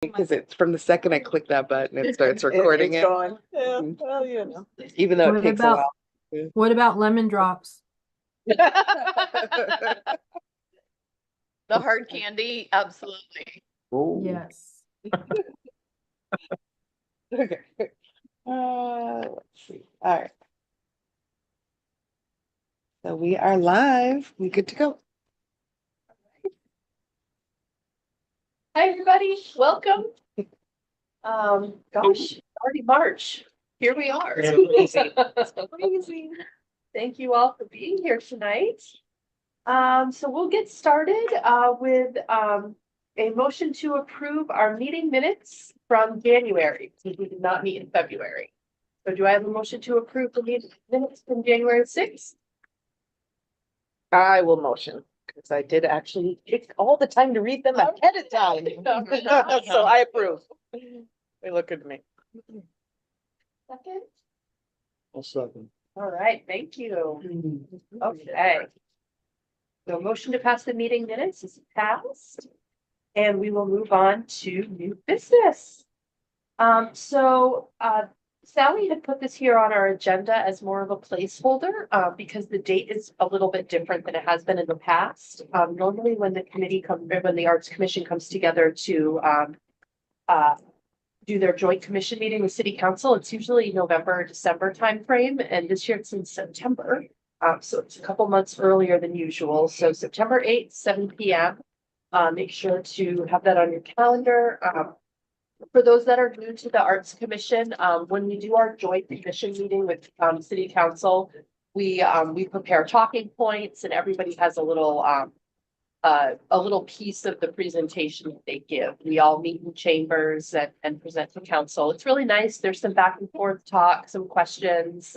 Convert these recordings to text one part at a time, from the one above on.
Because it's from the second I click that button, it starts recording It's it. going. Yeah, well, you know. Even though it What takes a about while. what about lemon drops? The hard candy, absolutely. Oh, Yes. Okay. Let's see. All right. So we are live. We good to go. Hi, everybody. Welcome. Gosh, already March. Here we are. Crazy. Thank you all for being here tonight. So we'll get started with a motion to approve our meeting minutes from January, since we did not meet in February. So do I have a motion to approve the meeting minutes from January 6th? I will motion because I did actually take all the time to read them ahead of time. So I approve. They look good to me. Second? I'll second. All right, thank you. Okay. So motion to pass the meeting minutes is passed. And we will move on to new business. Sally had put this here on our agenda as more of a placeholder, because the date is a little bit different than it has been in the past. Normally when the Arts Commission comes together to do their joint commission meeting with City Council, it's usually November or December timeframe, and this year it's in September. So it's a couple months earlier than usual. So September 8th, 7 p.m. Make sure to have that on your calendar. For those that are new to the Arts Commission, when we do our joint commission meeting with City Council, we prepare talking points, and everybody has a little piece of the presentation that they give. We all meet in chambers and present to council. It's really nice. There's some back and forth talk, some questions,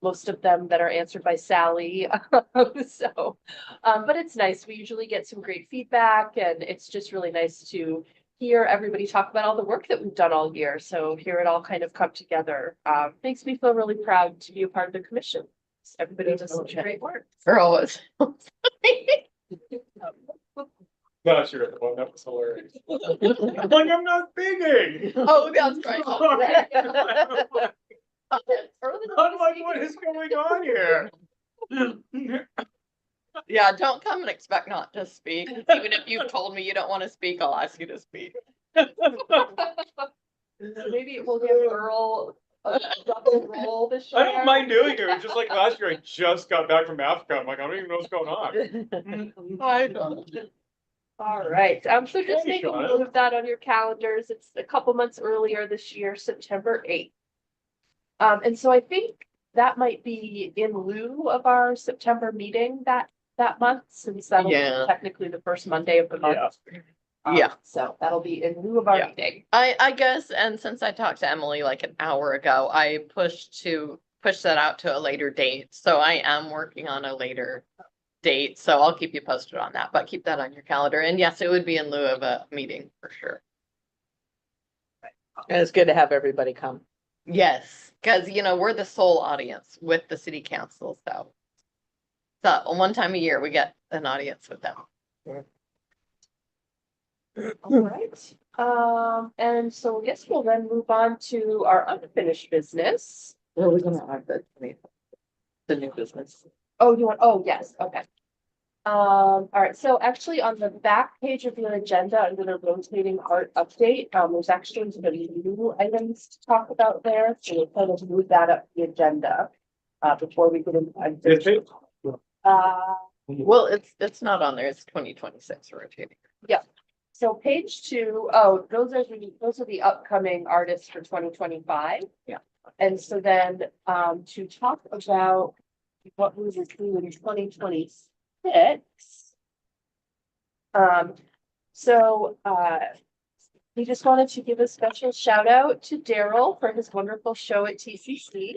most of them that are answered by Sally. But it's nice. We usually get some great feedback, and it's just really nice to hear everybody talk about all the work that we've done all year. So hear it all kind of come together. Makes me feel really proud to be a part of the commission. Everybody does such great work. Girl was. No, sure, the one that was hilarious. Like, I'm not thinking. Oh, that's right. I'm like, what is going on here? Yeah, don't come and expect not to speak. Even if you've told me you don't want to speak, I'll ask you to speak. Maybe we'll give Earl a double roll this year. I don't mind doing it. Just like last year, I just got back from Africa. I'm like, I don't even know what's going on. I don't. All right, so just Thank you, make a Shauna. note of that on your calendars. It's a couple months earlier this year, September 8th. And so I think that might be in lieu of our September meeting that month, since that'll be Yeah. technically the first Monday of the month. Yeah. So that'll be in lieu of our Yeah. meeting. I guess, and since I talked to Emily like an hour ago, I push that out to a later date. So I am working on a later date. So I'll keep you posted on that, but keep that on your calendar. And yes, it would be in lieu of a meeting for sure. And it's good to have everybody come. Yes, because we're the sole audience with the city council. So one time a year we get an audience with them. All right. And so I guess we'll then move on to our unfinished business. We're gonna have the new business. Oh, yes, okay. All right, so actually on the back page of your agenda, under the rotating art update, there's actually some new items to talk about there. So we'll kind of move that up the agenda before we get into unfinished. Well, it's not on there. It's 2026 rotating. So page 2, those are the upcoming artists for 2025. Yeah. And And so then to talk about what we will do in 2026. We just wanted to give a special shout out to Daryl for his wonderful show at TCC.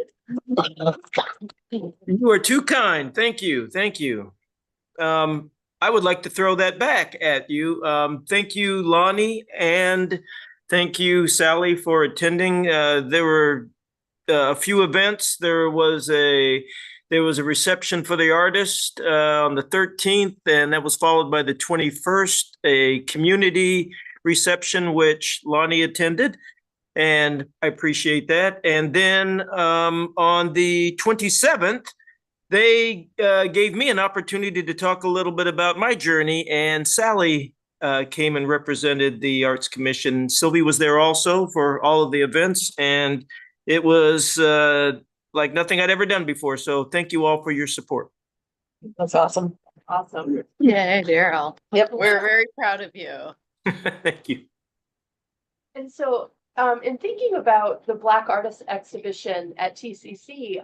You are too kind. Thank you. Thank you. I would like to throw that back at you. Thank you, Lonnie, and thank you, Sally, for attending. There were a few events. There was a reception for the artist on the 13th, and that was followed by the 21st, a community reception, which Lonnie attended. And I appreciate that. And then on the 27th, they gave me an opportunity to talk a little bit about my journey, and Sally came and represented the Arts Commission. Sylvie was there also for all of the events, and it was like nothing I'd ever done before. So thank you all for your support. That's awesome. Awesome. Yay, Daryl. Yep. We're very proud of you. Thank you. And so, in thinking about the Black Artist Exhibition at TCC,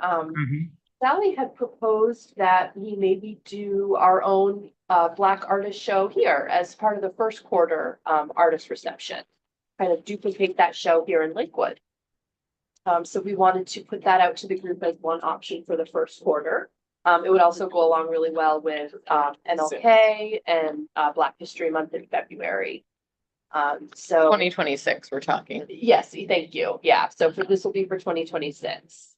Sally had proposed that we maybe do our own Black artist show here as part of the first quarter artist reception. Kind of duplicate that show here in Lakewood. So we wanted to put that out to the group as one option for the first quarter. It would also go along really well with MLK and Black History Month in February. So 2026, we're talking. yes, thank you. Yeah, so this will be for 2026.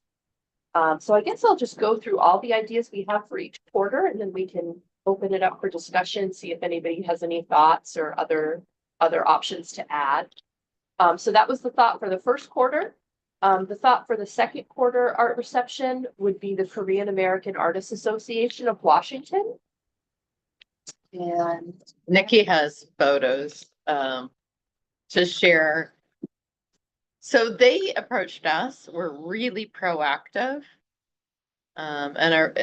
So I guess I'll just go through all the ideas we have for each quarter, and then we can open it up for discussion, see if anybody has any thoughts or other options to add. So that was the thought for the first quarter. The thought for the second quarter art reception would be the Korean American Artists Association of Washington. And Nikki has photos to share. So they approached us, were really proactive. And are,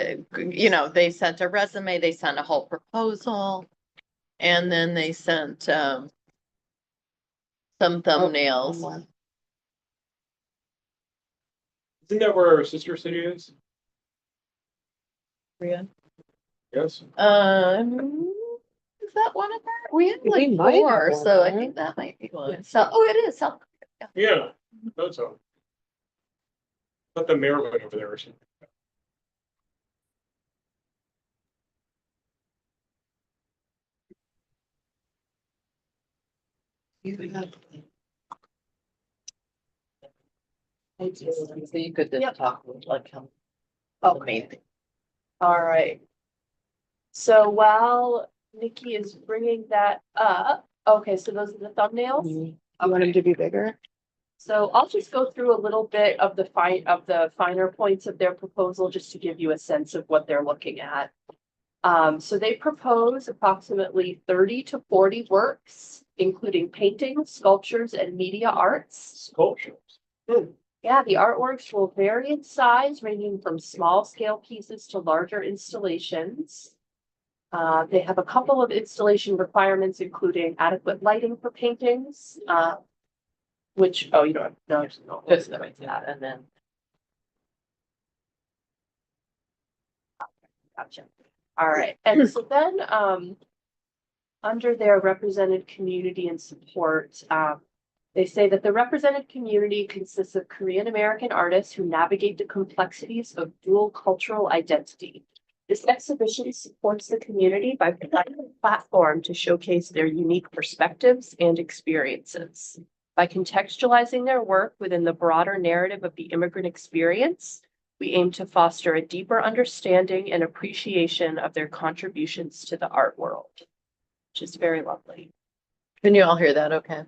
they sent a resume, they sent a whole proposal, and then they sent some thumbnails. Isn't that where our sister city is? Korea. Yes. Is that one of our? We have We like might have four, one, so I right? think that might be one. So, it is South. Yeah, that's all. But the mayor went over there or something. So you could just Yep. talk like him. okay. All right. So while Nikki is bringing that up, okay, so those are the thumbnails. You want him to be bigger? So I'll just go through a little bit of the finer points of their proposal, just to give you a sense of what they're looking at. So they propose approximately 30 to 40 works, including paintings, sculptures, and media arts. Sculptures. Yeah, the artworks will vary in size, ranging from small scale pieces to larger installations. They have a couple of installation requirements, including adequate lighting for paintings, which, you don't have, no, just that, and then. Gotcha. All right, and so then, under their represented community and support, they say that the represented community consists of Korean American artists who navigate the complexities of dual cultural identity. This exhibition supports the community by providing a platform to showcase their unique perspectives and experiences. By contextualizing their work within the broader narrative of the immigrant experience, we aim to foster a deeper understanding and appreciation of their contributions to the art world, which is very lovely. Can you all hear that? Okay.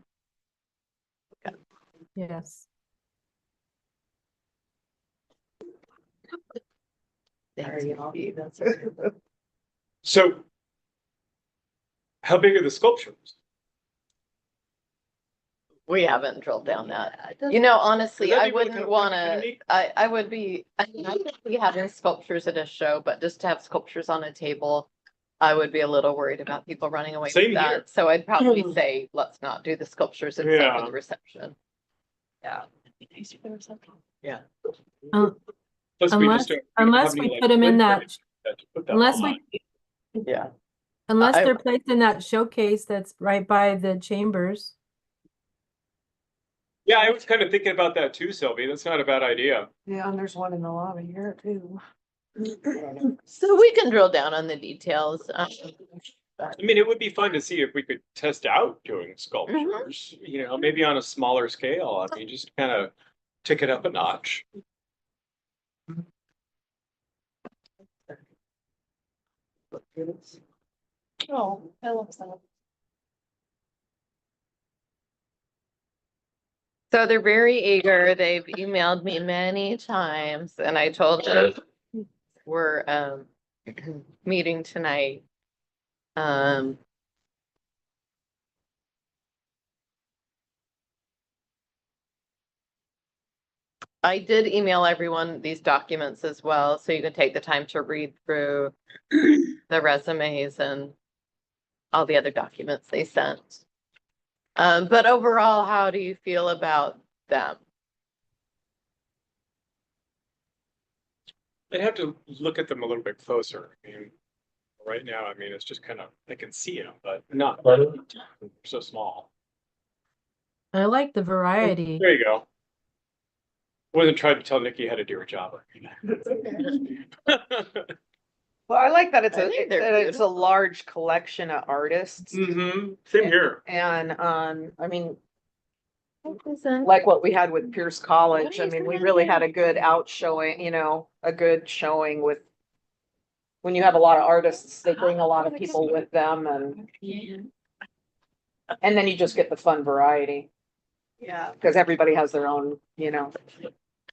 Yes. So how big are the sculptures? We haven't drilled down that. Honestly, Does that I even kind wouldn't of wanna, unique? I would be, I think we having sculptures at a show, but just to have sculptures on a table, I would be a little worried about people running away Same with here. that. So I'd probably say, let's not do the sculptures except Yeah. for the reception. Yeah. Yeah. Plus, we just don't- don't Unless have any, we like, put them in wood that, furniture to put that unless on. we, Yeah. unless I- they're placed in that showcase that's right by the chambers. Yeah, I was kind of thinking about that too, Sylvie. That's not a bad idea. Yeah, and there's one in the lobby here too. So we can drill down on the details. I mean, it would be fun to see if we could test out doing sculptures, maybe on a smaller scale. I mean, just kind of tick it up a notch. Oh, I love that. So they're very eager. They've emailed me many times and I told them we're meeting tonight. I did email everyone these documents as well, so you can take the time to read through the resumes and all the other documents they sent. But overall, how do you feel about them? I'd have to look at them a little bit closer. I mean, right now, I mean, it's just kind of, I can see them, but not so small. I like the variety. There you go. Wasn't trying to tell Nikki how to do her job. Well, I like that I think they're it's a large collection of artists. Mm-hmm. Same here. And, I mean, like what we had with Pierce College, I mean, we really had a good outshowing, you know, a good showing with. When you have a lot of artists, they bring a lot of people with them and then you just get the fun variety. Yeah. Because everybody has their own, you know,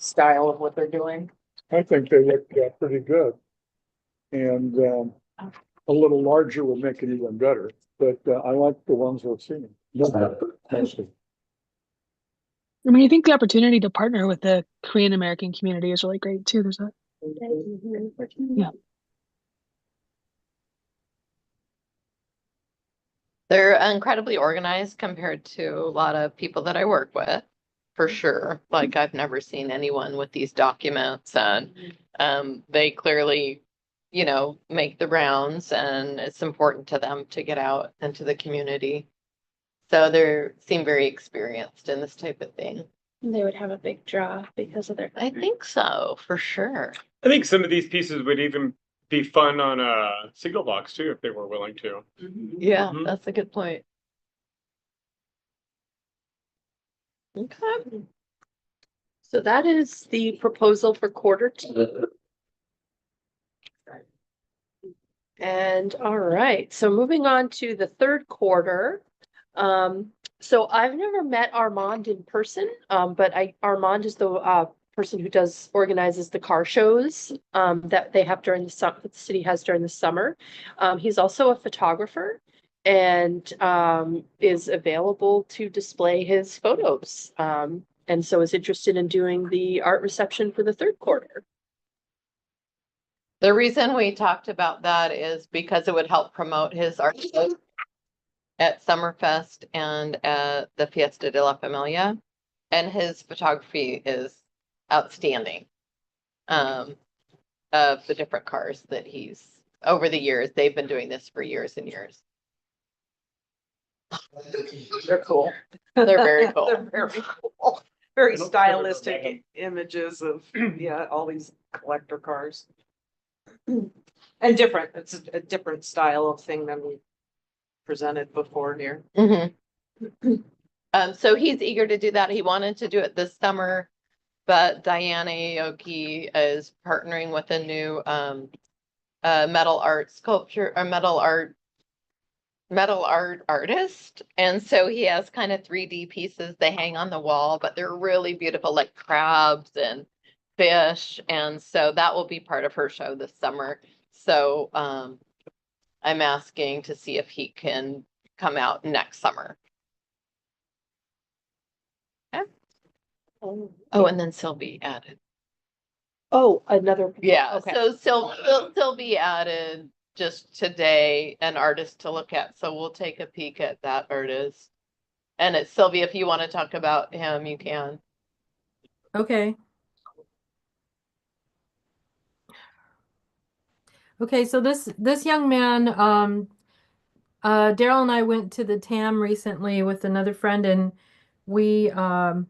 style of what they're doing. I think they look pretty good. And a little larger would make it even better, but I like the ones we've seen. I mean, I think the opportunity to partner with the Korean American community is really great too. There's a yeah. They're incredibly organized compared to a lot of people that I work with, for sure. Like I've never seen anyone with these documents and they clearly, you know, make the rounds and it's important to them to get out into the community. So they seem very experienced in this type of thing. They would have a big draw because of their. I think so, for sure. I think some of these pieces would even be fun on a single box too, if they were willing to. Yeah, Mhm. that's a good point. Okay. So that is the proposal for Q2. And all right, so moving on to the Q3. So I've never met Armand in person, but Armand is the person who organizes the car shows that they have during that the city has during the summer. He's also a photographer and is available to display his photos. And so is interested in doing the art reception for the Q3. The reason we talked about that is because it would help promote his art shows at Summerfest and at the Fiesta de la Familia. And his photography is outstanding. Of the different cars that he's over the years, they've been doing this for years and years. They're cool. They're very cool. They're very cool. Very stylistic images of, yeah, all these collector cars. And different, it's a different style of thing than we presented before here. So he's eager to do that. He wanted to do it this summer, but Diana Aoki is partnering with a new metal art sculpture or metal art artist. And so he has kind of 3D pieces they hang on the wall, but they're really beautiful, like crabs and fish. And so that will be part of her show this summer. So I'm asking to see if he can come out next summer. Okay. Oh, and then Sylvie added. Oh, another. Yeah, Okay. so Sylvie added just today an artist to look at. So we'll take a peek at that artist. And it's Sylvie, if you want to talk about him, you can. Okay. Okay, so this young man, Daryl and I went to the TAM recently with another friend, and we had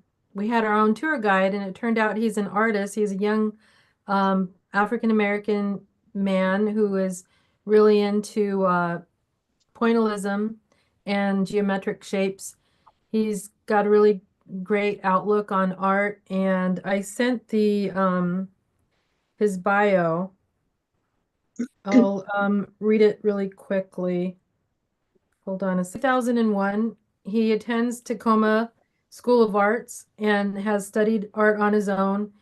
our own tour guide, and it turned out he's an artist. He's a young African-American man who is really into pointillism and geometric shapes. He's got a really great outlook on art, and I sent the his bio. I'll read it really quickly. Hold on. It's 2001. He attends Tacoma School of Arts and has studied art on his own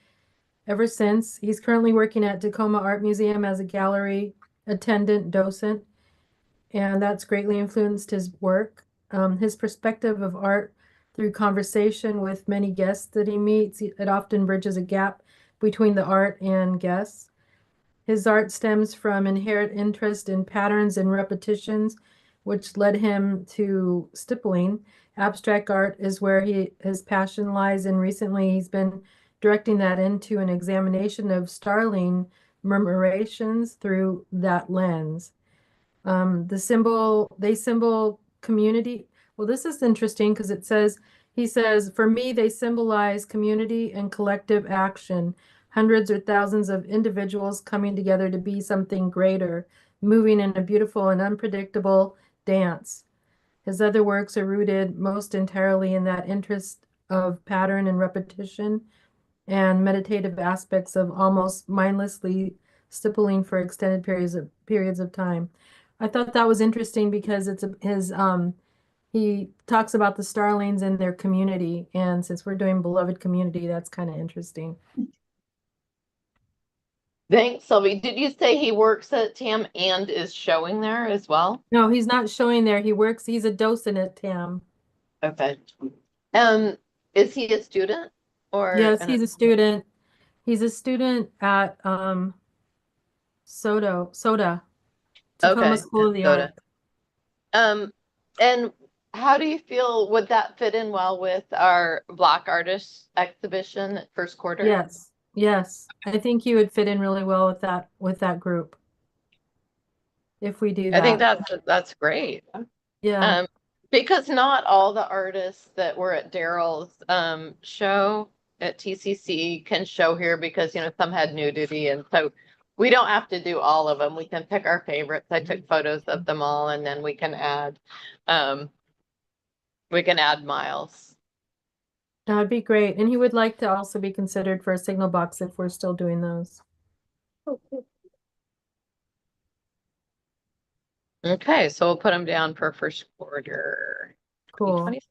ever since. He's currently working at Tacoma Art Museum as a gallery attendant docent, and that's greatly influenced his work. His perspective of art through conversation with many guests that he meets, it often bridges a gap between the art and guests. His art stems from inherent interest in patterns and repetitions, which led him to stippling. Abstract art is where his passion lies, and recently he's been directing that into an examination of starling murmurations through that lens. They symbol community. Well, this is interesting because he says, for me, they symbolize community and collective action, hundreds or thousands of individuals coming together to be something greater, moving in a beautiful and unpredictable dance. His other works are rooted most entirely in that interest of pattern and repetition and meditative aspects of almost mindlessly stippling for extended periods of time. I thought that was interesting because he talks about the starlings and their community, and since we're doing beloved community, that's kind of interesting. Thanks, Sylvie. Did you say he works at TAM and is showing there as well? No, he's not showing there. He's a docent at TAM. Okay. Is he a student or? Yes, he's a student. He's a student at Tacoma Okay, School of the Soda. Arts. And how do you feel, would that fit in well with our Block Artists exhibition at first quarter? Yes. I think you would fit in really well with that group. If we do that. I think that's great. Yeah. Because not all the artists that were at Daryl's show at TCC can show here because, some had nudity, and so we don't have to do all of them. We can pick our favorites. I took photos of them all, and then we can add Miles. That would be great. And he would like to also be considered for a signal box if we're still doing those. Okay, so we'll put him down for first quarter. Cool. 2026.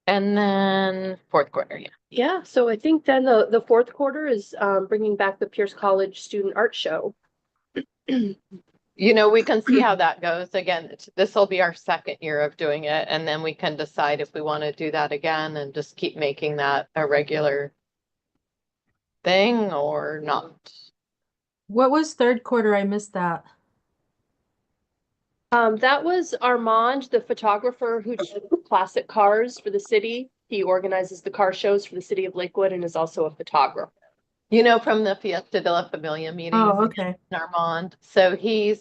And then fourth quarter, yeah. Yeah, so I think then the fourth quarter is bringing back the Pierce College Student Art Show. We can see how that goes. Again, this will be our second year of doing it, and then we can decide if we want to do that again and just keep making that a regular thing or not. What was third quarter? I missed that. That was Armand, the photographer who did classic cars for the city. He organizes the car shows for the city of Lakewood and is also a photographer. From the Fiesta de la Familia meetings. Oh, okay. Armand. So he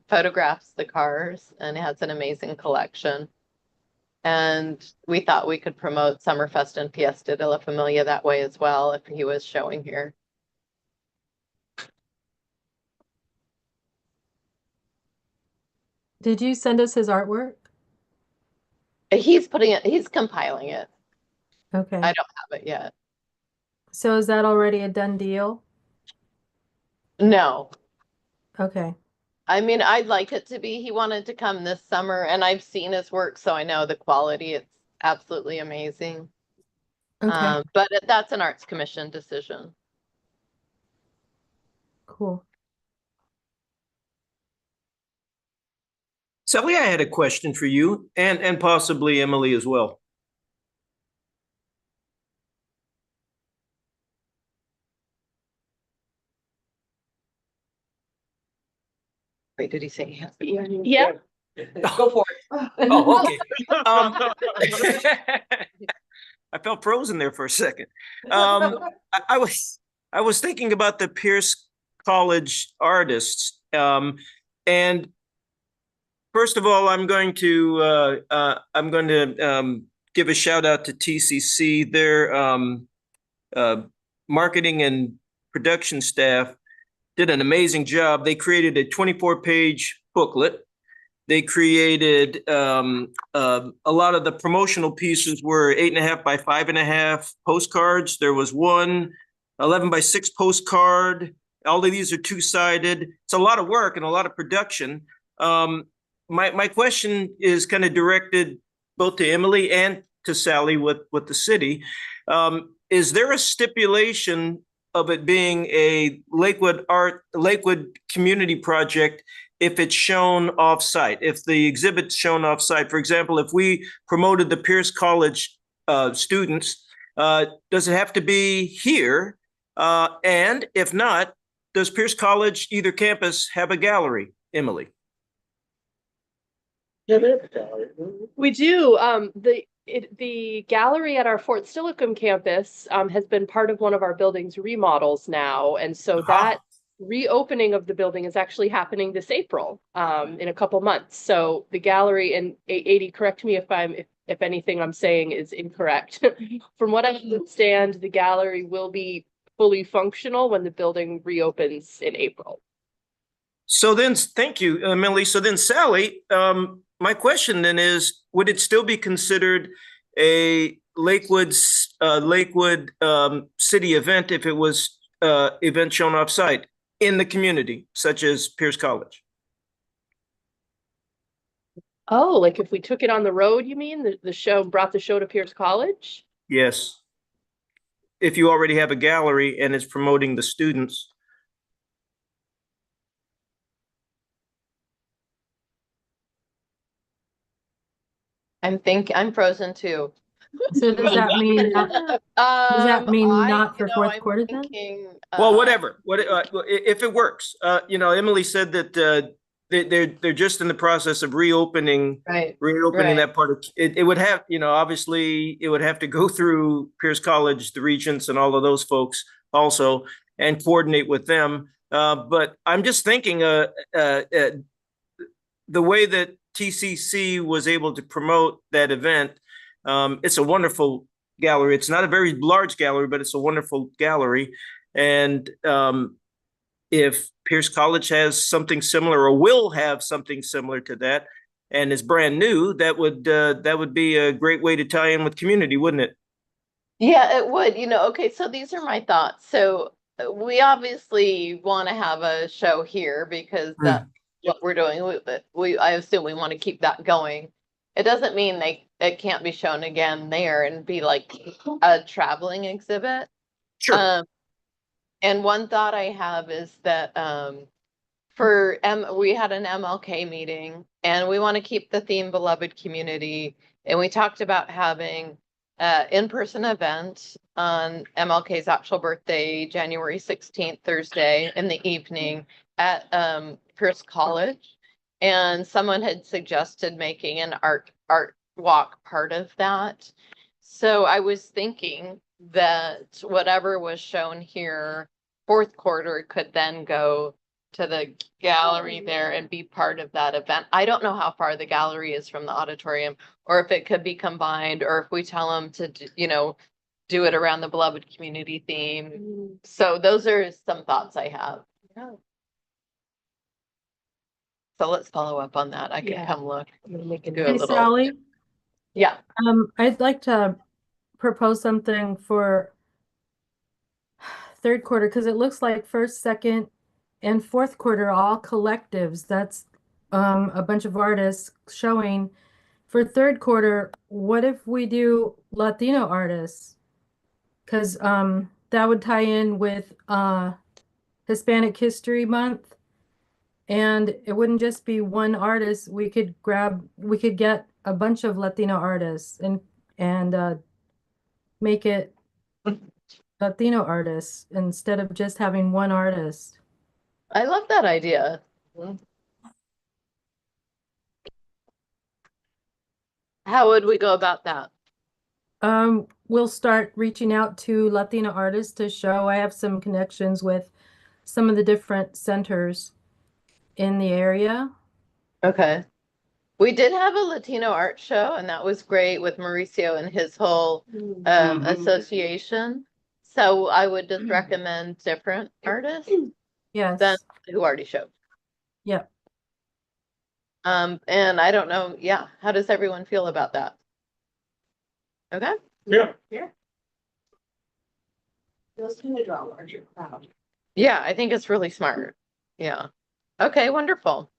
photographs the cars and has an amazing collection. And we thought we could promote Summerfest and Fiesta de la Familia that way as well if he was showing here. Did you send us his artwork? He's compiling it. Okay. I don't have it yet. So is that already a done deal? No. Okay. I mean, I'd like it to be. He wanted to come this summer, and I've seen his work, so I know the quality. It's absolutely amazing. Okay. But that's an Arts Commission decision. Cool. Sally, I had a question for you and possibly Emily as well. Wait, did he say he has? Yeah. Go for it. Oh, okay. I felt frozen there for a second. I was thinking about the Pierce College artists, and first of all, I'm going to give a shout out to TCC. Their marketing and production staff did an amazing job. They created a 24-page booklet. They created a lot of the promotional pieces were 8.5 by 5.5 postcards. There was one 11 by 6 postcard. All of these are two-sided. It's a lot of work and a lot of production. my question is kind of directed both to Emily and to Sally with the city. Is there a stipulation of it being a Lakewood community project if it's shown off-site, if the exhibit's shown off-site? For example, if we promoted the Pierce College students, does it have to be here? And if not, does Pierce College, either campus, have a gallery, Emily? We do. The gallery at our Fort Steilacoom campus has been part of one of our building's remodels now. And so that reopening of the building is actually happening this April, in a couple months. So the gallery, and 880, correct me if anything I'm saying is incorrect. From what I understand, the gallery will be fully functional when the building reopens in April. So then, thank you, Emily. So then, Sally, my question then is, would it still be considered a Lakewood city event if it was event shown off-site in the community, such as Pierce College? Oh, like if we took it on the road, you mean? The show, brought the show to Pierce College? Yes. If you already have a gallery and it's promoting the students. I'm frozen too. So does that mean does that mean not for fourth quarter then? Well, whatever. If it works, Emily said that they're just in the process of reopening Right. that part of it. It would have, obviously, it would have to go through Pierce College, the Regents, and all of those folks also, and coordinate with them. But I'm just thinking, the way that TCC was able to promote that event, it's a wonderful gallery. It's not a very large gallery, but it's a wonderful gallery. And if Pierce College has something similar or will have something similar to that and is brand new, that would be a great way to tie in with community, wouldn't it? Yeah, it would. Okay, so these are my thoughts. So we obviously want to have a show here because that's what we're doing. I assume we want to keep that going. It doesn't mean it can't be shown again there and be like a traveling exhibit. Sure. And one thought I have is that we had an MLK meeting and we want to keep the theme beloved community. And we talked about having an in-person event on MLK's actual birthday, January 16th, Thursday in the evening at Pierce College. And someone had suggested making an art walk part of that. So I was thinking that whatever was shown here, fourth quarter, could then go to the gallery there and be part of that event. I don't know how far the gallery is from the auditorium, or if it could be combined, or if we tell them to, do it around the beloved community theme. So those are some thoughts I have. Yeah. So let's follow up on that. I can come look. Do a Hey, little. Sally, Yeah. I'd like to propose something for third quarter because it looks like first, second, and fourth quarter are all collectives. That's a bunch of artists showing. For third quarter, what if we do Latino artists? Because that would tie in with Hispanic History Month. And it wouldn't just be one artist. We could get a bunch of Latino artists and make it Latino artists instead of just having one artist. I love that idea. How would we go about that? We'll start reaching out to Latino artists to show. I have some connections with some of the different centers in the area. Okay. We did have a Latino art show, and that was great with Mauricio and his whole association. So I would just recommend different artists Yes. than who already showed. Yep. And I don't know, yeah, how does everyone feel about that? Okay. Yeah. Those tend to draw a larger crowd. Yeah, I think it's really smart. Yeah. Okay, wonderful.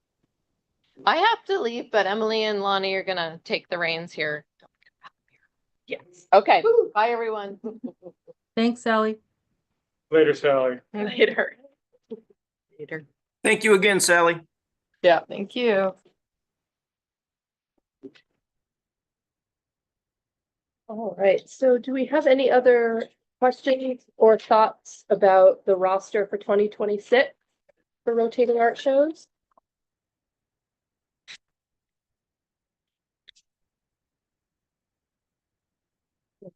I have to leave, but Emily and Lonnie are gonna take the reins here. Yes. Okay, bye, everyone. Thanks, Sally. Later, Sally. Later. Later. Thank you again, Sally. Yeah, thank you. All right, so do we have any other questions or thoughts about the roster for 2026 for rotating art shows?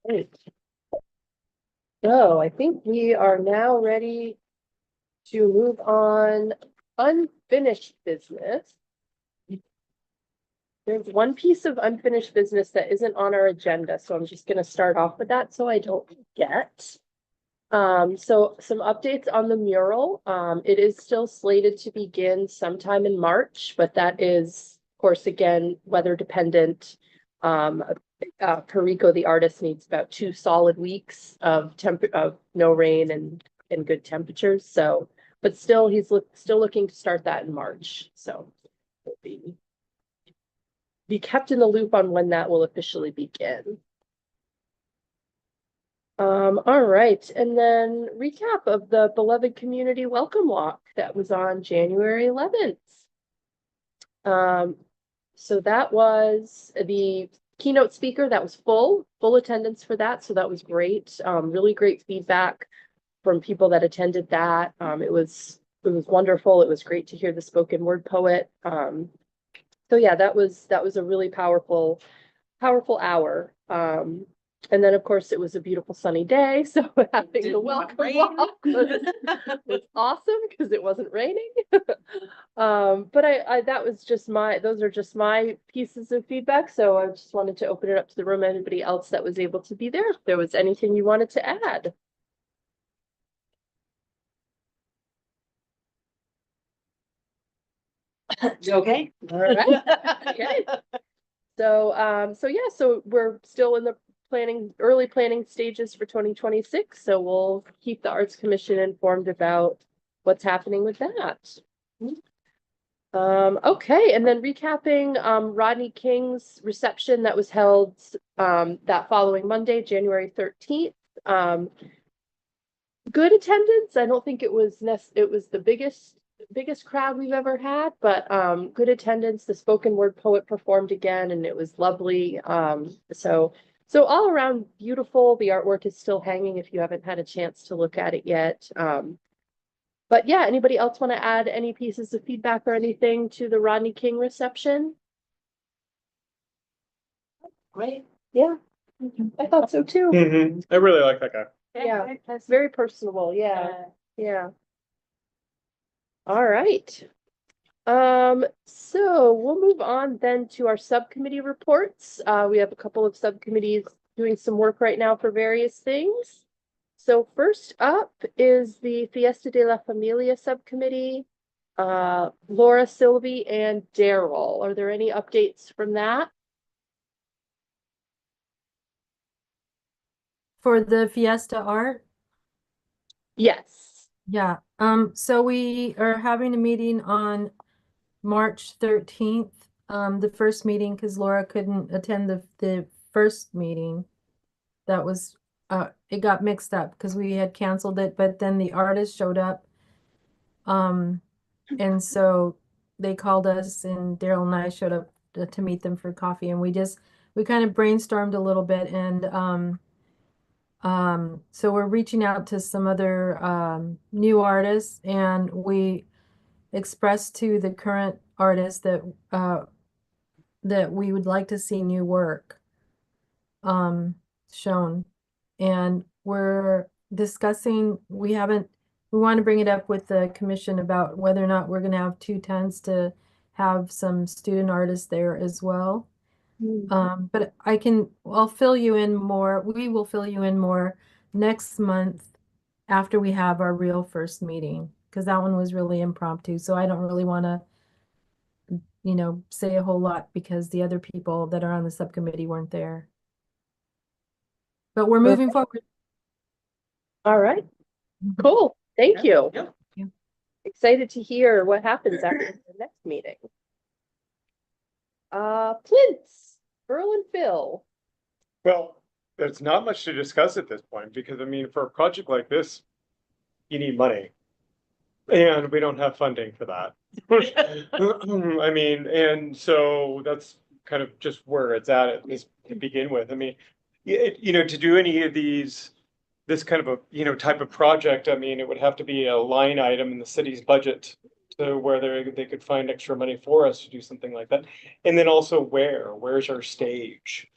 Great. So I think we are now ready to move on unfinished business. There's one piece of unfinished business that isn't on our agenda, so I'm just gonna start off with that so I don't forget. So some updates on the mural. It is still slated to begin sometime in March, but that is, of course, again, weather dependent. Perico, the artist, needs about 2 solid weeks of no rain and good temperatures. So, but still, he's still looking to start that in March. So we'll be kept in the loop on when that will officially begin. All right, and then recap of the beloved community welcome walk that was on January 11th. So that was the keynote speaker. That was full attendance for that. So that was great. Really great feedback from people that attended that. It was wonderful. It was great to hear the spoken word poet. So yeah, that was a really powerful hour. And then of course it was a beautiful sunny day, so having the welcome walk was awesome because it wasn't raining. But I that was just those are just my pieces of feedback. So I just wanted to open it up to the room, anybody else that was able to be there, if there was anything you wanted to add. Okay. All right. Okay. So we're still in the early planning stages for 2026. So we'll keep the Arts Commission informed about what's happening with that. Okay, and then recapping Rodney King's reception that was held that following Monday, January 13th. Good attendance. I don't think it was the biggest crowd we've ever had, but good attendance. The spoken word poet performed again and it was lovely. So all around beautiful. The artwork is still hanging if you haven't had a chance to look at it yet. But yeah, anybody else want to add any pieces of feedback or anything to the Rodney King reception? Great. Yeah, I thought so too. I really like that guy. Yeah, that's very personable. Yeah, yeah. All right. So we'll move on then to our subcommittee reports. We have a couple of subcommittees doing some work right now for various things. So first up is the Fiesta de la Familia subcommittee. Laura, Sylvie, and Daryl. Are there any updates from that? For the Fiesta art? Yes. Yeah. So we are having a meeting on March 13th. The first meeting because Laura couldn't attend the first meeting. That was it got mixed up because we had canceled it, but then the artist showed up. And so they called us and Daryl and I showed up to meet them for coffee, and we kind of brainstormed a little bit, and so we're reaching out to some other new artists, and we expressed to the current artists that that we would like to see new work shown. And we're discussing, we want to bring it up with the commission about whether or not we're going to have 2 tents to have some student artists there as well. But I'll fill you in more. We will fill you in more next month after we have our real first meeting, because that one was really impromptu. So I don't really want to, say a whole lot because the other people that are on the subcommittee weren't there. But we're moving forward. All right. Cool. Thank you. Yep. Excited to hear what happens after the next meeting. Plinth, Earl and Phil. Well, there's not much to discuss at this point, because I mean, for a project like this, you need money. And we don't have funding for that. I mean, and so that's kind of just where it's at this to begin with. I mean, to do any of this kind of a, type of project, I mean, it would have to be a line item in the city's budget to where they could find extra money for us to do something like that. And then also where's our stage?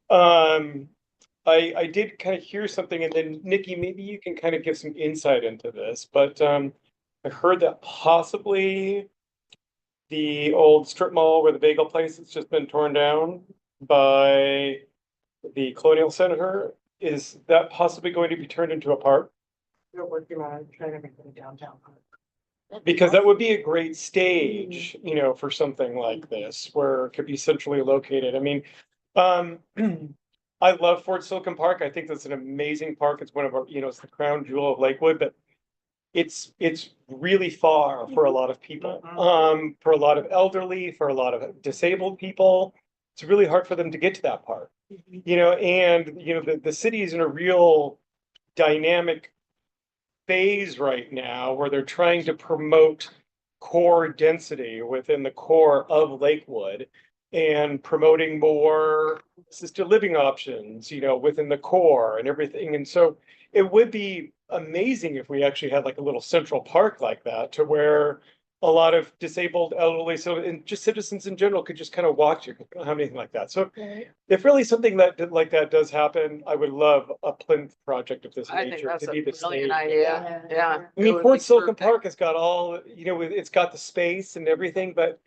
I did kind of hear something, and then Nikki, maybe you can kind of give some insight into this, but I heard that possibly the old strip mall where the bagel place has just been torn down by the Colonial Center. Is that possibly going to be turned into a park? We're working on trying to make it a downtown park. Because that would be a great stage, for something like this, where it could be centrally located. I mean, I love Fort Silicon Park. I think that's an amazing park. It's one of our, it's the crown jewel of Lakewood, but it's really far for a lot of people. For a lot of elderly, for a lot of disabled people, it's really hard for them to get to that park. The city is in a real dynamic phase right now where they're trying to promote core density within the core of Lakewood and promoting more assisted living options, within the core and everything. And so it would be amazing if we actually had like a little central park like that, to where a lot of disabled elderly, and just citizens in general could just kind of walk to, anything like that. So if really something like that does happen, I would love a Plinth project of this I think nature that's to a be the brilliant stage. idea. Yeah. I mean, It would Fort be Silicon perfect. Park has got all, it's got the space and everything, but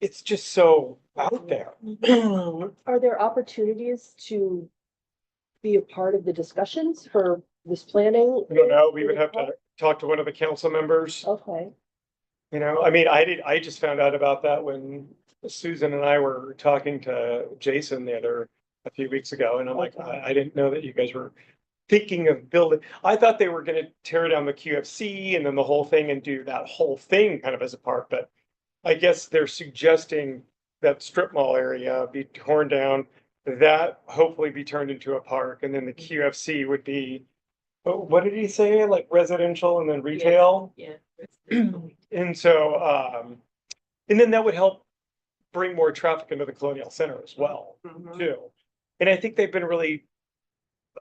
it's just so out there. Are there opportunities to be a part of the discussions for this planning? I don't know, we would have to talk to one of the council members. Okay, I mean, I just found out about that when Susan and I were talking to Jason a few weeks ago, and I'm like, I didn't know that you guys were thinking of building. I thought they were gonna tear down the QFC and then the whole thing and do that whole thing kind of as a park, but I guess they're suggesting that strip mall area be torn down, that hopefully be turned into a park, and then the QFC would be, what did he say, like residential and then retail? Yeah. And so, and then that would help bring more traffic into the Colonial Center as well, too. And I think they've been really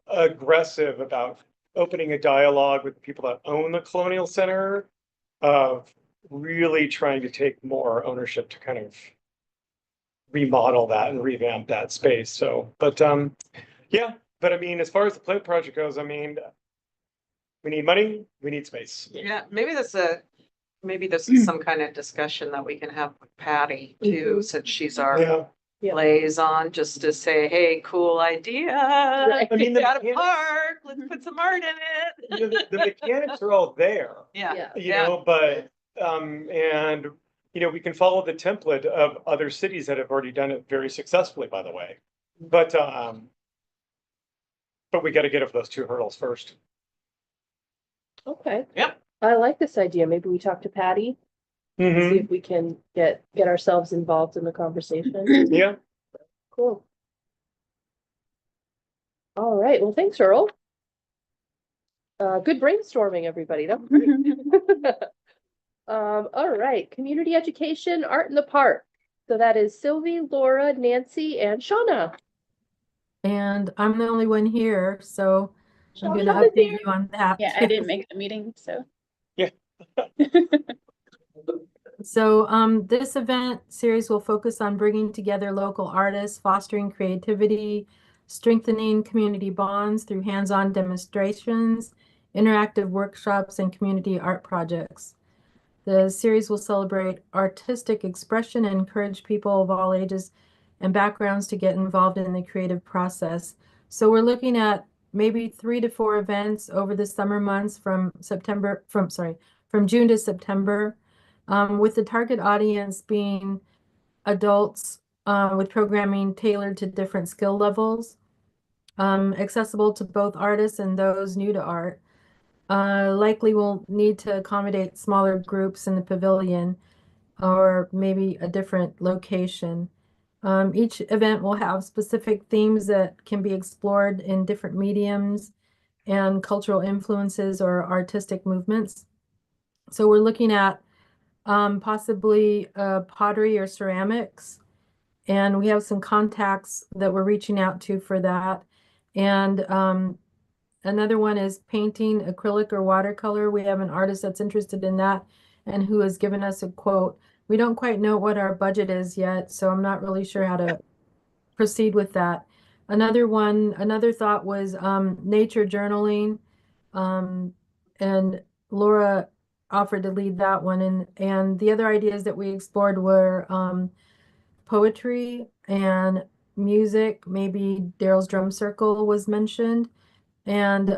aggressive about opening a dialogue with the people that own the Colonial Center, of really trying to take more ownership to kind of remodel that and revamp that space. So, but yeah, but I mean, as far as the Plinth project goes, I mean, we need money, we need space. Yeah, maybe this is some kind of discussion that we can have with Patty too, since she's our Yeah, liaison, just to say, hey, cool idea. I mean, Got a park, let's put some art in it. the mechanics are all there, Yeah. but, and, we can follow the template of other cities that have already done it very successfully, by the way. But we gotta get over those two hurdles first. okay. Yep. I like this idea. Maybe we talk to Patty, see if we can get ourselves involved in the conversation. Yeah. Cool. All right, well, thanks, Earl. Good brainstorming, everybody. That was great. All right, community education, art in the park. So that is Sylvie, Laura, Nancy, and Shauna. And I'm the only one here, so I'm Shauna's gonna update you on that. Yeah, I didn't make the meeting, so. Yeah. So this event series will focus on bringing together local artists, fostering creativity, strengthening community bonds through hands-on demonstrations, interactive workshops, and community art projects. The series will celebrate artistic expression and encourage people of all ages and backgrounds to get involved in the creative process. So we're looking at maybe 3 to 4 events over the summer months from June to September, with the target audience being adults with programming tailored to different skill levels, accessible to both artists and those new to art. Likely we'll need to accommodate smaller groups in the pavilion or maybe a different location. Each event will have specific themes that can be explored in different mediums and cultural influences or artistic movements. So we're looking at possibly pottery or ceramics. And we have some contacts that we're reaching out to for that. And another one is painting, acrylic or watercolor. We have an artist that's interested in that and who has given us a quote. We don't quite know what our budget is yet, so I'm not really sure how to proceed with that. Another thought was nature journaling. And Laura offered to lead that one. And the other ideas that we explored were poetry and music. Maybe Daryl's Drum Circle was mentioned. And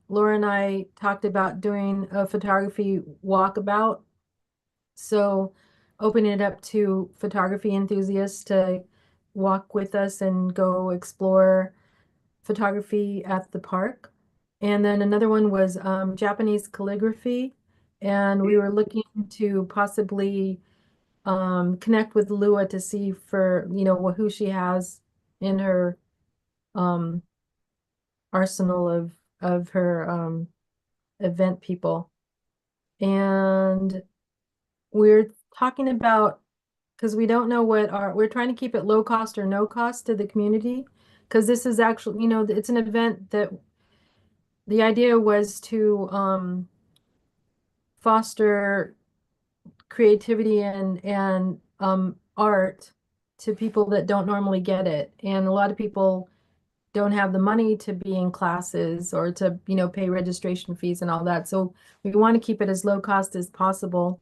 Laura and I talked about doing a photography walkabout. So opening it up to photography enthusiasts to walk with us and go explore photography at the park. And then another one was Japanese calligraphy. And we were looking to possibly connect with Lua to see for, who she has in her arsenal of her event people. And we're talking about, because we don't know we're trying to keep it low cost or no cost to the community, because this is actually, it's an event that the idea was to foster creativity and art to people that don't normally get it. And a lot of people don't have the money to be in classes or to, pay registration fees and all that. So we want to keep it as low cost as possible.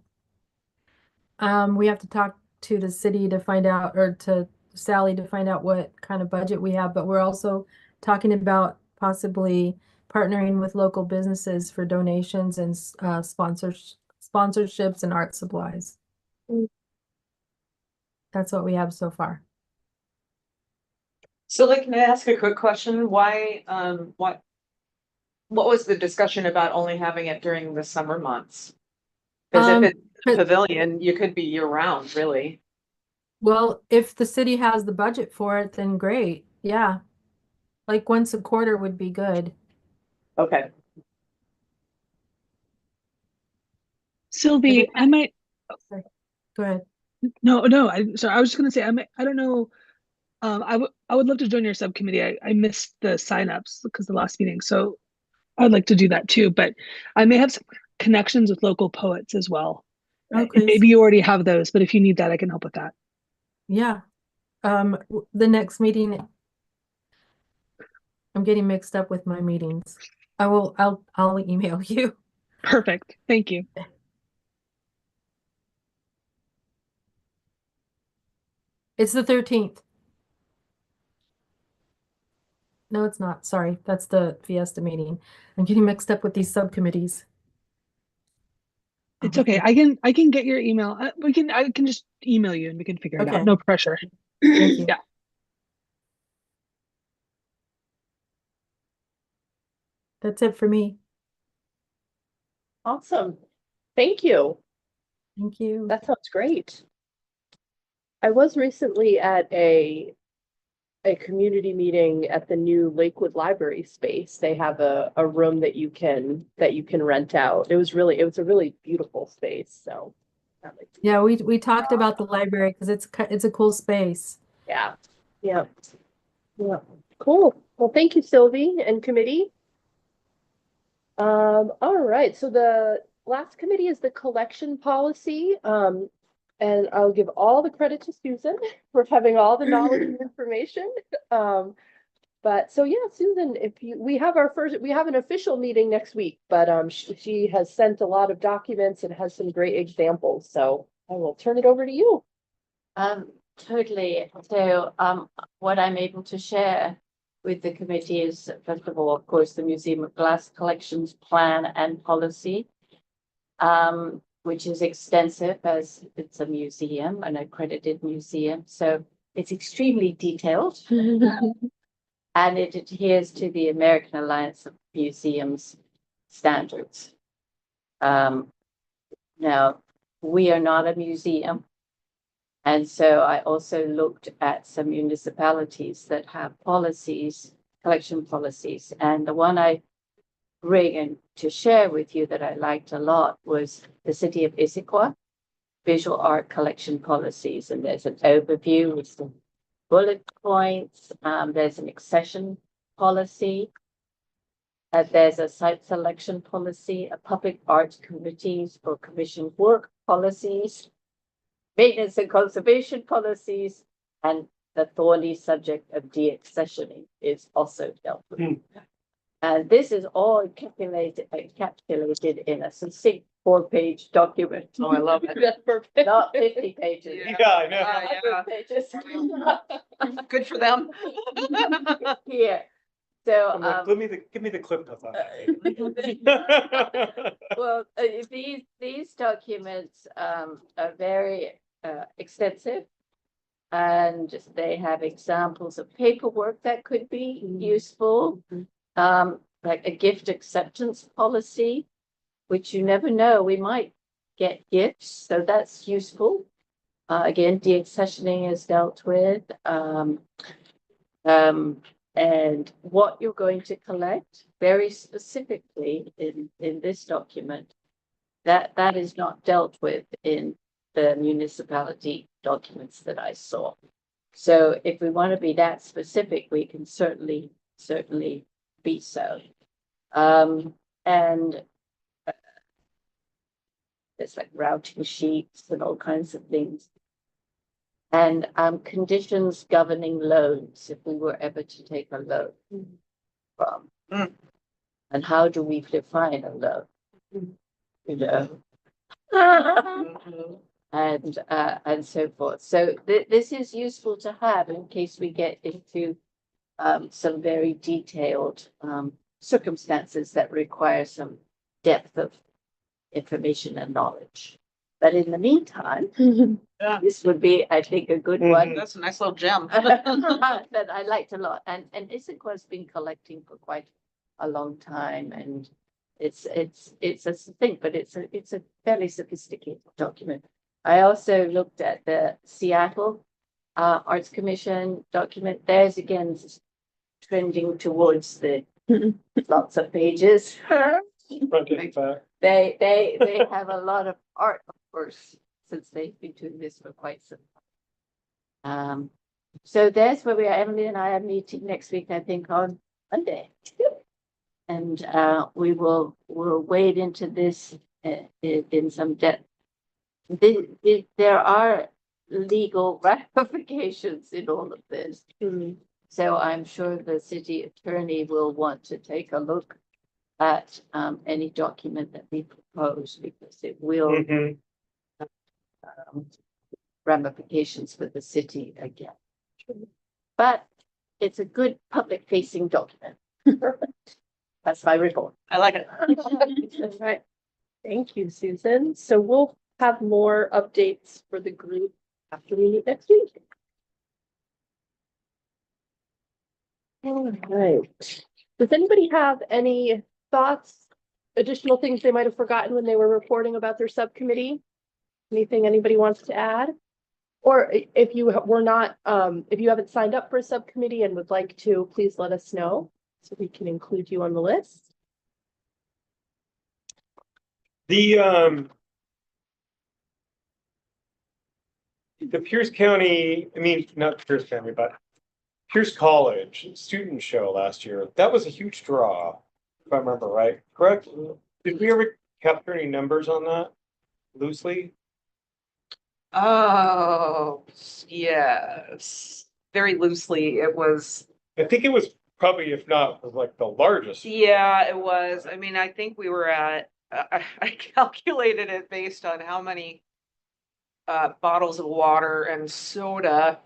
We have to talk to the city to find out, or to Sally to find out what kind of budget we have, but we're also talking about possibly partnering with local businesses for donations and sponsorships and art supplies. That's what we have so far. So like, can I ask a quick question? Why, what was the discussion about only having it during the summer months? Because if it's a pavilion, you could be year round, really. Well, if the city has the budget for it, then great. Yeah. Like once a quarter would be good. Okay. Sylvie, I might, Go ahead. no, I was just gonna say, I don't know. I would love to join your subcommittee. I missed the signups because the last meeting. So I'd like to do that too, but I may have some connections with local poets as well. Okay. Maybe you already have those, but if you need that, I can help with that. Yeah. The next meeting, I'm getting mixed up with my meetings. I'll email you. Perfect. Thank you. It's the 13th. No, it's not. Sorry. That's the Fiesta meeting. I'm getting mixed up with these subcommittees. It's okay. I can get your email. I can just email you and we can figure it Okay. out. No pressure. Thank you. Yeah. That's it for me. Awesome. Thank you. Thank you. That sounds great. I was recently at a community meeting at the new Lakewood Library space. They have a room that you can rent out. It was a really beautiful space. So Yeah, we talked about the library because it's a cool space. yeah. Cool. Well, thank you, Sylvie and committee. All right. So the last committee is the collection policy. And I'll give all the credit to Susan for having all the knowledge and information. But so yeah, Susan, we have an official meeting next week, but she has sent a lot of documents and has some great examples. So I will turn it over to you. Totally. So what I'm able to share with the committee is, first of all, of course, the Museum of Glass Collections plan and policy, which is extensive as it's a museum, an accredited museum. So it's extremely detailed and it adheres to the American Alliance of Museums standards. Now, we are not a museum. And so I also looked at some municipalities that have policies, collection policies. And the one I bring in to share with you that I liked a lot was the city of Issaquah visual art collection policies. And there's an overview with some bullet points. There's an accession policy. There's a site selection policy, a public arts committees for commissioned work policies, maintenance and conservation policies, and the thorny subject of deaccessioning is also dealt with. And this is all encapsulated in a succinct 4-page document. Oh, I love it. That's perfect. Not 50 pages. Yeah, I know. 100 pages. Good for them. Here. So, I'm like, give me the clip notes on that. well, these documents are very extensive, and they have examples of paperwork that could be useful, like a gift acceptance policy, which you never know, we might get gifts, so that's useful. Again, deaccessioning is dealt with. And what you're going to collect very specifically in this document, that is not dealt with in the municipality documents that I saw. So if we want to be that specific, we can certainly be so. And it's like routing sheets and all kinds of things. And conditions governing loans, if we were ever to take a loan from. And how do we define a loan? You know? And so forth. So this is useful to have in case we get into some very detailed circumstances that require some depth of information and knowledge. But in the meantime, this would be, I think, a good one. That's a nice little gem. That I liked a lot. And Issaquah's been collecting for quite a long time, and it's a thing, but it's a fairly sophisticated document. I also looked at the Seattle Arts Commission document. There's again trending towards the lots of pages. Front and back. They have a lot of art, of course, since they've been doing this for quite some time. So that's where we are. Emily and I are meeting next week, I think, on Monday. And we'll wade into this in some depth. There are legal ramifications in all of this. So I'm sure the city attorney will want to take a look at any document that we propose, because it will ramifications for the city again. But it's a good public facing document. That's my report. I like it. That's right. Thank you, Susan. So we'll have more updates for the group after we meet next week. All right. Does anybody have any thoughts, additional things they might have forgotten when they were reporting about their subcommittee? Anything anybody wants to add? Or if you were not, if you haven't signed up for a subcommittee and would like to, please let us know so we can include you on the list. The Pierce County, I mean, not Pierce County, but Pierce College student show last year, that was a huge draw, if I remember right, correct? Did we ever capture any numbers on that loosely? Oh, yes. Very loosely, it was. I think it was probably, if not, was like the largest. Yeah, it was. I mean, I think we were at, I calculated it based on how many bottles of water and soda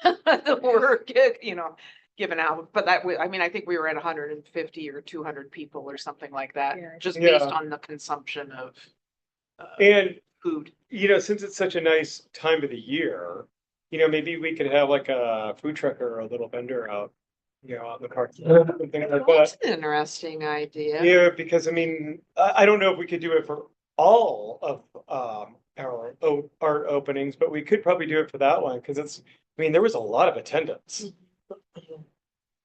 that were, given out. But that was, I mean, I think we were at 150 or 200 people or something like that, just based on the consumption of and food. Since it's such a nice time of the year, maybe we could have like a food truck or a little vendor out, out in the car. Something like That's that. an interesting idea. Yeah, because I mean, I don't know if we could do it for all of our art openings, but we could probably do it for that one, because I mean, there was a lot of attendance.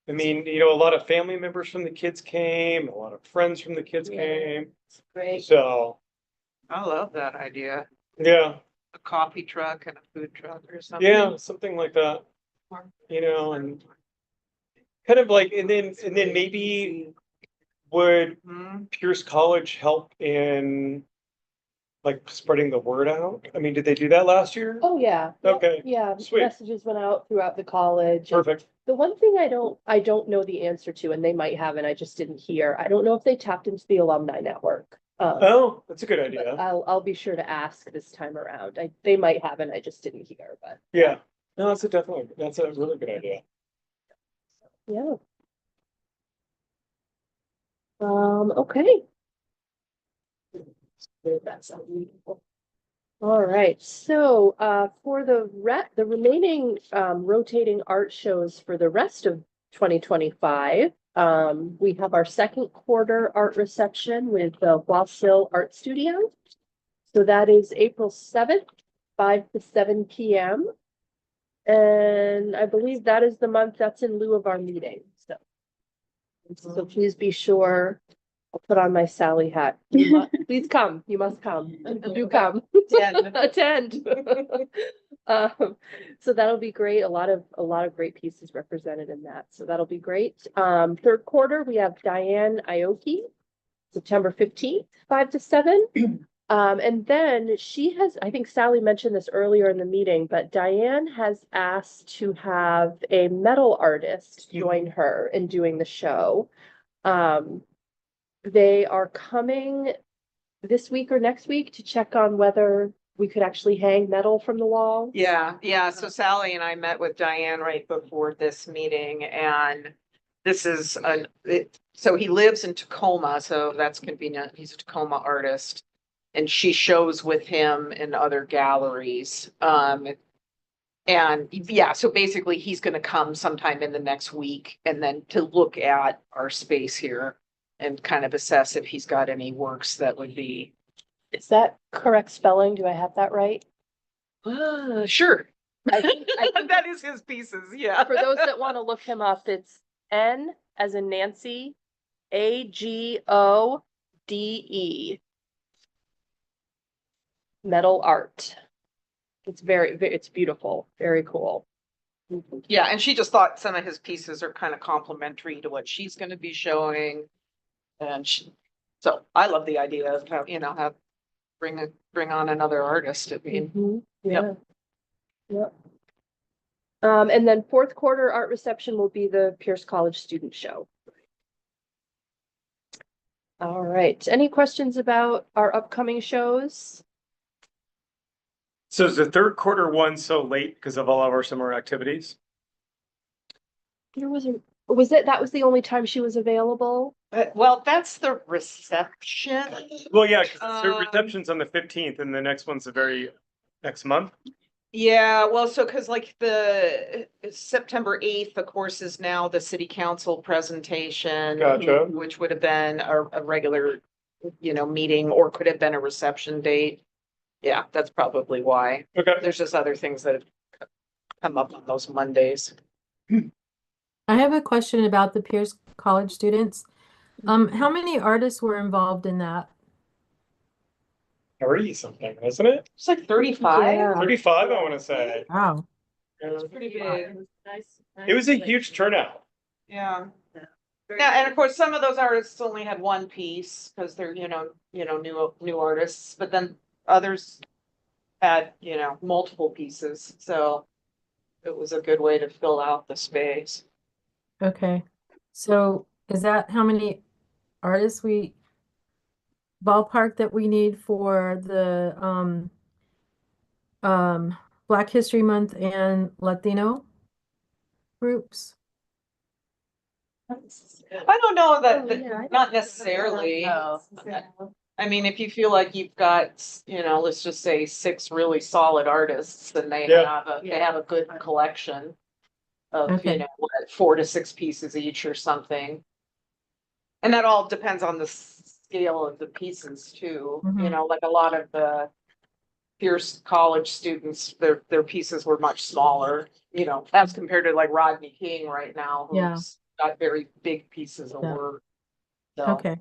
I mean, you know, a lot of family members from the kids came, a lot of friends from the kids came, Great. so, I love that idea. yeah, A coffee truck and a food truck or something. yeah, something like that. You know, and kind of like, and then maybe would Mhm. Pierce College help in like spreading the word out? I mean, did they do that last year? Oh, yeah. Yep, Okay, yeah, sweet. messages went out throughout the college. and Perfect. The one thing I don't know the answer to, and they might have, and I just didn't hear, I don't know if they tapped into the alumni network. Oh, that's a good But idea. I'll be sure to ask this time around. They might have, and I just didn't hear, but Yeah, no, that's a really good idea. yeah. Okay. That's unbelievable. All right, so for the remaining rotating art shows for the rest of 2025, we have our second quarter art reception with the Wasil Art Studio. So that is April 7th, 5 to 7 p.m. And I believe that is the month that's in lieu of our meeting, so please be sure. I'll put on my Sally hat. Please come. You must come. Do come. Attend. So that'll be great. A lot of great pieces represented in that. So that'll be great. Third quarter, we have Diane Aoki, September 15th, 5 to 7. And then I think Sally mentioned this earlier in the meeting, but Diane has asked to have a metal artist join her in doing the show. They are coming this week or next week to check on whether we could actually hang metal from the wall. Yeah, so Sally and I met with Diane right before this meeting, and this is so he lives in Tacoma, so that's convenient. He's a Tacoma artist. And she shows with him in other galleries. And yeah, so basically he's gonna come sometime in the next week and then to look at our space here and kind of assess if he's got any works that would be. Is that correct spelling? Do I have that right? Sure. I think That is his pieces, yeah. for those that want to look him up, it's N as in Nancy, Agode. Metal art. It's it's beautiful, very cool. Yeah, and she just thought some of his pieces are kind of complementary to what she's gonna be showing. And so I love the idea of how, bring on another artist. I mean, Mhm, yeah. Yep. And then fourth quarter art reception will be the Pierce College Student Show. All right, any questions about our upcoming shows? So is the third quarter one so late because of all of our summer activities? That was the only time she was available? well, that's the reception. Well, yeah, because the reception's on the 15th and the next one's the very next month. Yeah, well, so because like the September 8th, of course, is now the city council presentation. Gotcha. Which would have been a regular, meeting, or could have been a reception date. Yeah, that's probably why. Okay. There's just other things that have come up on those Mondays. I have a question about the Pierce College students. How many artists were involved in that? 30 something, isn't it? It's like 35. Yeah. 35, I want to say. Wow. It's pretty big. It was a huge turnout. Yeah. Yeah, and of course, some of those artists only had one piece because they're, new artists, but then others had, multiple pieces. So it was a good way to fill out the space. Okay. So is that how many artists ballpark that we need for the Black History Month and Latino groups? I don't know that, yeah, not necessarily. I mean, if you feel like you've got, let's just say 6 really solid artists, then they have a good collection of, Okay. 4 to 6 pieces each or something. And that all depends on the scale of the pieces too. Mhm. Like a lot of the Pierce College students, their pieces were much smaller, you know, as compared to like Rodney King right now, Yeah. who's got very big pieces of Yeah. work. So Okay,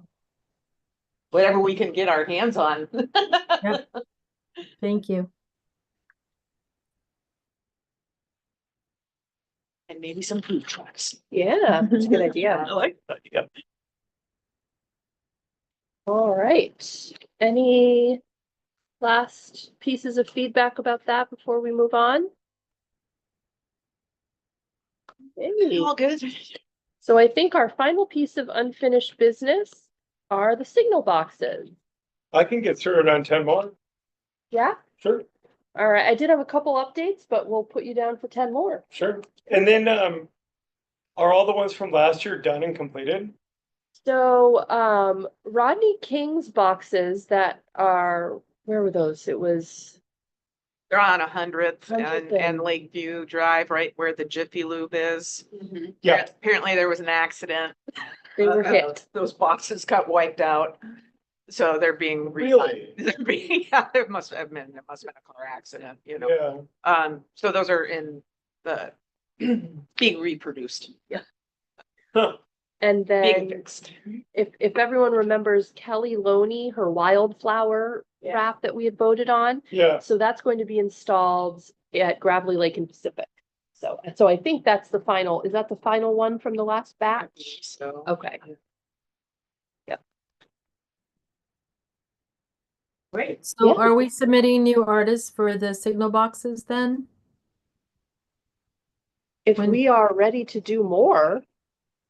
whatever we can get our hands on. Yep. Thank you. And maybe some food trucks. Yeah, that's a good idea. I like that, yeah. All right. Any last pieces of feedback about that before we move on? Okay. All good. So I think our final piece of unfinished business are the signal boxes. I can get through it on 10 more. Yeah? Sure, All right. I did have a couple updates, but we'll put you down for 10 more. sure. And then, are all the ones from last year done and completed? So, Rodney King's boxes that are, where were those? It was, They're on 100th 100th and Lakeview Drive, right where the Jiffy Lube is. Yeah. Apparently there was an accident. they were hit. Those boxes got wiped out. So they're being Really? They're being, yeah, there must have been a car accident, you know. Yeah. So those are in the being reproduced. Yeah. Huh. And Being then fixed. if everyone remembers Kelly Loney, her wildflower Yeah. wrap that we had voted on. Yeah. So that's going to be installed at Gravelly Lake and Pacific. So I think that's the final, is that the final one from the last batch? So. Okay. Great. So Yeah. are we submitting new artists for the signal boxes then? If When- we are ready to do more,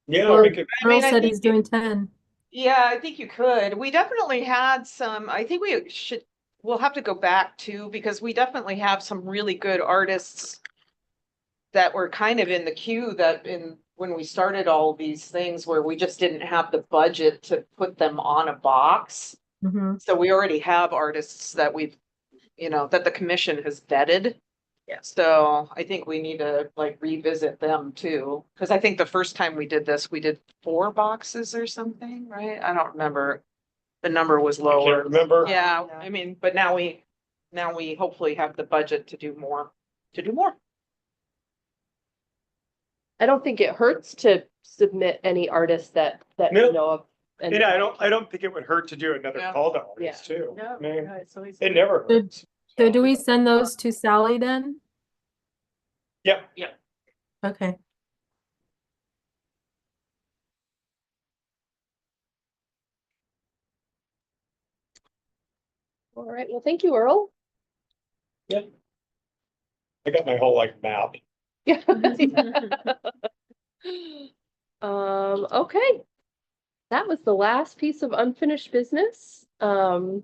Yeah, Well, we could, Earl I said think he's doing 10. Yeah, I think you could. We definitely had some, I think we'll have to go back to, because we definitely have some really good artists that were kind of in the queue when we started all these things where we just didn't have the budget to put them on a box. Mm-hmm. So we already have artists that that the commission has vetted. Yeah. So I think we need to like revisit them too, because I think the first time we did this, we did 4 boxes or something, right? I don't remember. The number was I lower. can't remember. Yeah, I mean, but now we hopefully have the budget to do more. I don't think it hurts to submit any artists that No. you know of. And And I don't think it would hurt to do another Yeah. call to artists too. Yeah. I mean, It's always- it never Good. hurts. So do we send those to Sally then? Yep. Okay. All right. Well, thank you, Earl. I got my whole like map. Yeah. Okay. That was the last piece of unfinished business. So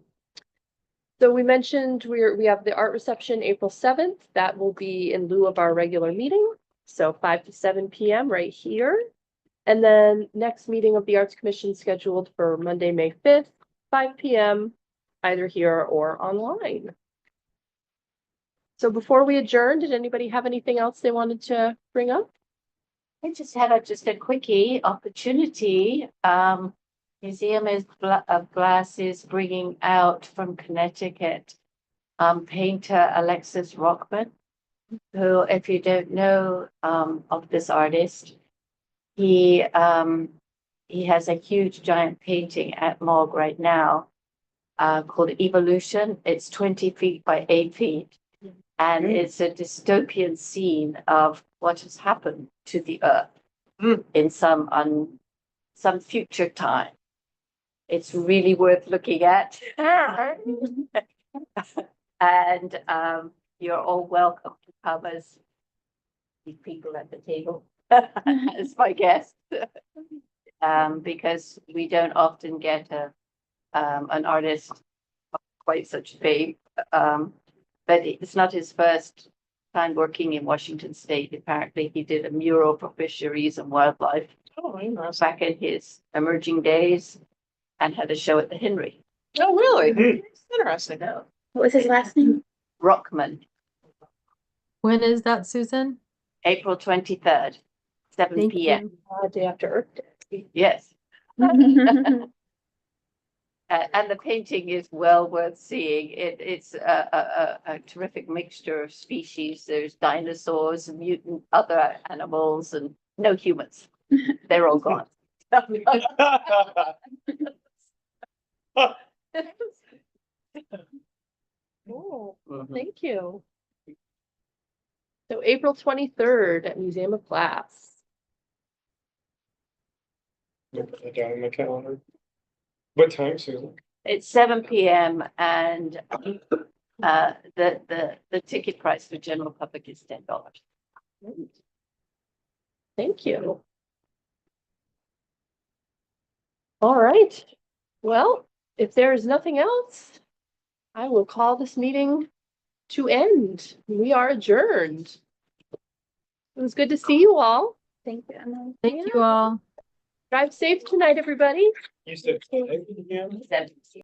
we mentioned we have the art reception April 7th. That will be in lieu of our regular meeting. So 5 to 7 p.m. right here. And then next meeting of the Arts Commission scheduled for Monday, May 5th, 5 p.m. either here or online. So before we adjourn, did anybody have anything else they wanted to bring up? I just had a quickie opportunity. Museum of Glass is bringing out from Connecticut painter Alexis Rockman, who, if you don't know of this artist, he has a huge giant painting at Morgue right now called Evolution. It's 20 feet by 8 feet. And it's a dystopian scene of what has happened to the earth in some future time. It's really worth looking at. And you're all welcome to come as the people at the table as my guest. Because we don't often get an artist of quite such fame. But it's not his first time working in Washington State. Apparently, he did a mural for fisheries and wildlife back in his emerging days and had a show at the Henry. Oh, really? Interesting. No. What was his last name? Rockman, When is that, Susan? April 23rd, 7 Thank p.m. you. Day after Earth Day. Yes. And the painting is well worth seeing. It's a terrific mixture of species. There's dinosaurs, mutant other animals, and no humans. They're all gone. Oh, thank you. So April 23rd at Museum of Glass. Put that down on my calendar. What time, Susan? It's 7 p.m. and the ticket price for general public is $10. Thank you. All right. Well, if there is nothing else, I will call this meeting to end. We are adjourned. It was good to see you all. Thank you, Emily. Thank you all. Drive safe tonight, everybody. You said. Seven.